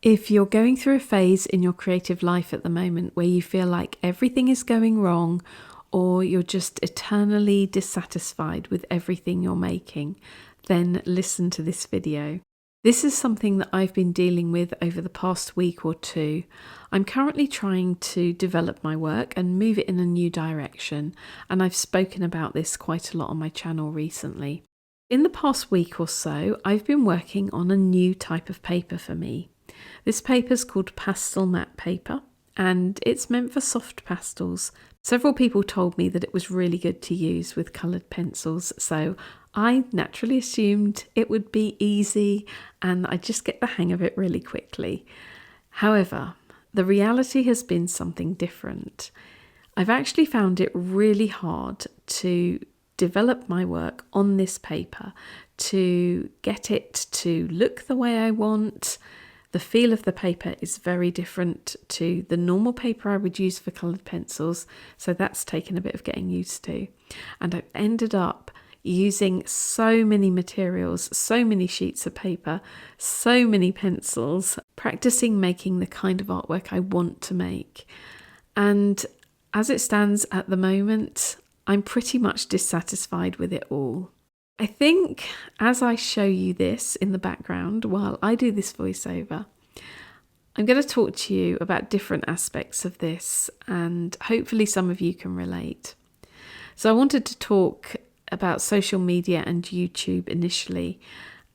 If you're going through a phase in your creative life at the moment where you feel like everything is going wrong, or you're just eternally dissatisfied with everything you're making, then listen to this video. This is something that I've been dealing with over the past week or two. I'm currently trying to develop my work and move it in a new direction, and I've spoken about this quite a lot on my channel recently. In the past week or so, I've been working on a new type of paper for me. This paper is called pastel matte paper, and it's meant for soft pastels. Several people told me that it was really good to use with coloured pencils, so I naturally assumed it would be easy and I'd just get the hang of it really quickly. However, the reality has been something different. I've actually found it really hard to develop my work on this paper, to get it to look the way I want. The feel of the paper is very different to the normal paper I would use for coloured pencils, so that's taken a bit of getting used to. And I've ended up using so many materials, so many sheets of paper, so many pencils, practicing making the kind of artwork I want to make. And as it stands at the moment, I'm pretty much dissatisfied with it all. I think as I show you this in the background while I do this voiceover, I'm going to talk to you about different aspects of this, and hopefully some of you can relate. So I wanted to talk about social media and YouTube initially,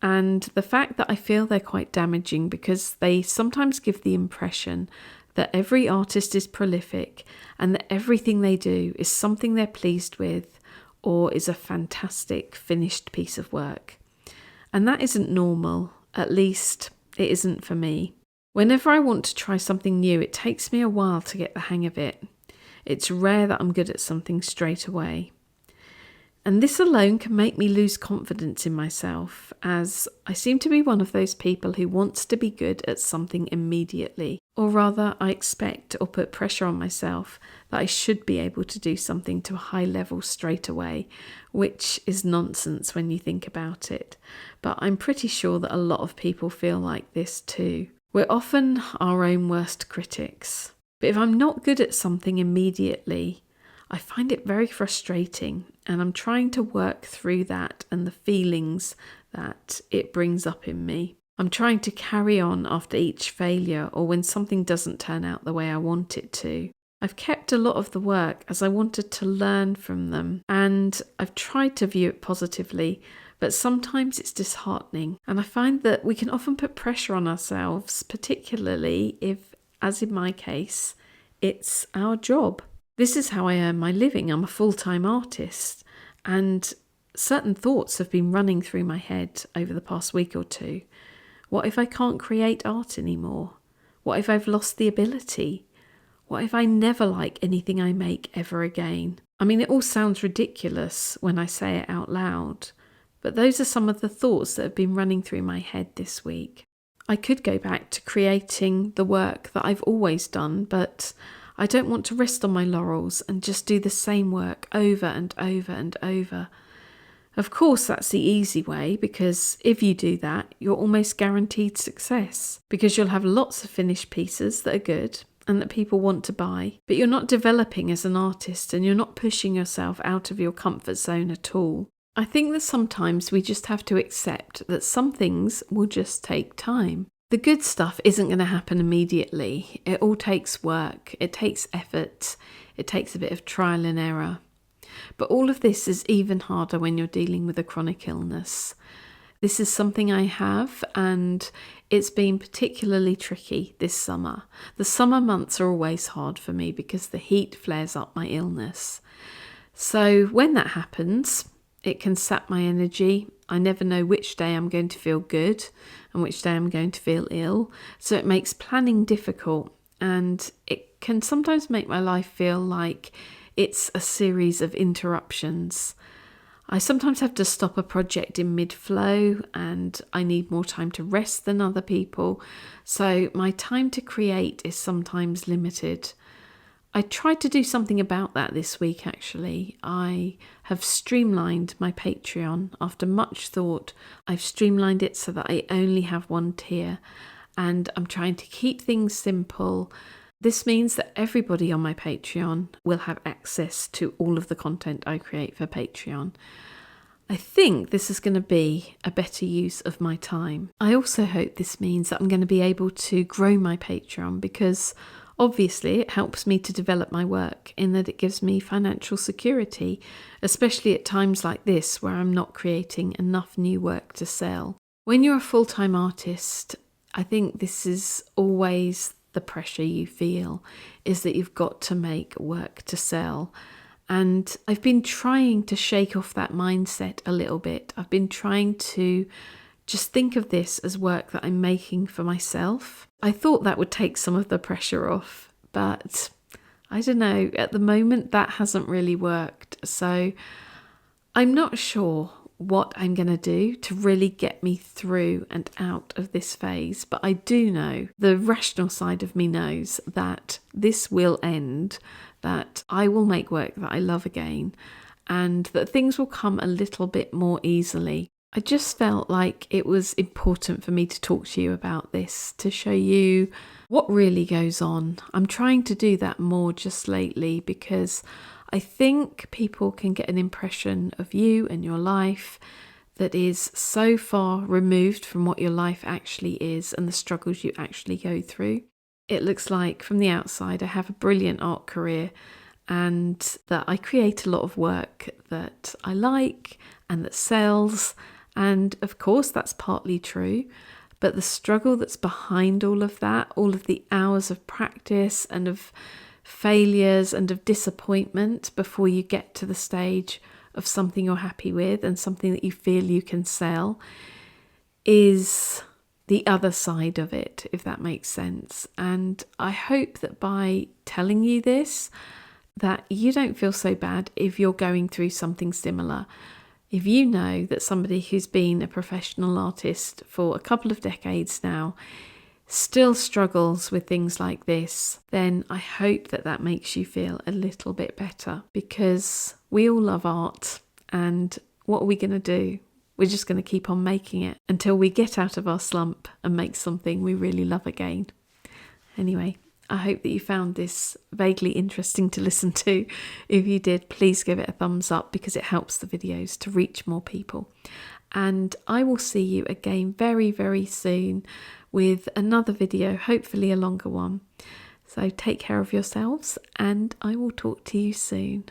and the fact that I feel they're quite damaging because they sometimes give the impression that every artist is prolific and that everything they do is something they're pleased with or is a fantastic finished piece of work. And that isn't normal, at least it isn't for me. Whenever I want to try something new, it takes me a while to get the hang of it. It's rare that I'm good at something straight away. And this alone can make me lose confidence in myself, as I seem to be one of those people who wants to be good at something immediately. Or rather, I expect or put pressure on myself that I should be able to do something to a high level straight away, which is nonsense when you think about it. But I'm pretty sure that a lot of people feel like this too. We're often our own worst critics. But if I'm not good at something immediately, I find it very frustrating, and I'm trying to work through that and the feelings that it brings up in me. I'm trying to carry on after each failure or when something doesn't turn out the way I want it to. I've kept a lot of the work as I wanted to learn from them, and I've tried to view it positively, but sometimes it's disheartening, and I find that we can often put pressure on ourselves, particularly if, as in my case, it's our job. This is how I earn my living. I'm a full-time artist, and certain thoughts have been running through my head over the past week or two. What if I can't create art anymore? What if I've lost the ability? What if I never like anything I make ever again? I mean, it all sounds ridiculous when I say it out loud, but those are some of the thoughts that have been running through my head this week. I could go back to creating the work that I've always done, but I don't want to rest on my laurels and just do the same work over and over and over. Of course, that's the easy way, because if you do that, you're almost guaranteed success, because you'll have lots of finished pieces that are good and that people want to buy, but you're not developing as an artist and you're not pushing yourself out of your comfort zone at all. I think that sometimes we just have to accept that some things will just take time. The good stuff isn't going to happen immediately. It all takes work, it takes effort, it takes a bit of trial and error. But all of this is even harder when you're dealing with a chronic illness. This is something I have, and it's been particularly tricky this summer. The summer months are always hard for me because the heat flares up my illness. So when that happens, it can sap my energy. I never know which day I'm going to feel good and which day I'm going to feel ill. So it makes planning difficult, and it can sometimes make my life feel like it's a series of interruptions. I sometimes have to stop a project in mid-flow, and I need more time to rest than other people. So my time to create is sometimes limited. I tried to do something about that this week, actually. I have streamlined my Patreon. After much thought, I've streamlined it so that I only have one tier. and I'm trying to keep things simple. This means that everybody on my Patreon will have access to all of the content I create for Patreon. I think this is going to be a better use of my time. I also hope this means that I'm going to be able to grow my Patreon, because obviously it helps me to develop my work in that it gives me financial security, especially at times like this where I'm not creating enough new work to sell. When you're a full-time artist, I think this is always the pressure you feel, is that you've got to make work to sell. And I've been trying to shake off that mindset a little bit. I've been trying to just think of this as work that I'm making for myself. I thought that would take some of the pressure off, but I don't know, at the moment that hasn't really worked. So I'm not sure what I'm going to do to really get me through and out of this phase, but I do know, the rational side of me knows, that this will end, that I will make work that I love again, and that things will come a little bit more easily. I just felt like it was important for me to talk to you about this, to show you what really goes on. I'm trying to do that more just lately, because I think people can get an impression of you and your life that is so far removed from what your life actually is and the struggles you actually go through. It looks like from the outside I have a brilliant art career and that I create a lot of work that I like and that sells. And of course that's partly true, but the struggle that's behind all of that, all of the hours of practice and of failures and of disappointment before you get to the stage of something you're happy with and something that you feel you can sell, is the other side of it, if that makes sense. And I hope that by telling you this, that you don't feel so bad if you're going through something similar. If you know that somebody who's been a professional artist for a couple of decades now still struggles with things like this, then I hope that that makes you feel a little bit better, because we all love art, and what are we going to do? We're just going to keep on making it until we get out of our slump and make something we really love again. Anyway, I hope that you found this vaguely interesting to listen to. If you did, please give it a thumbs up, because it helps the videos to reach more people. And I will see you again very, very soon with another video, hopefully a longer one. So take care of yourselves, and I will talk to you soon.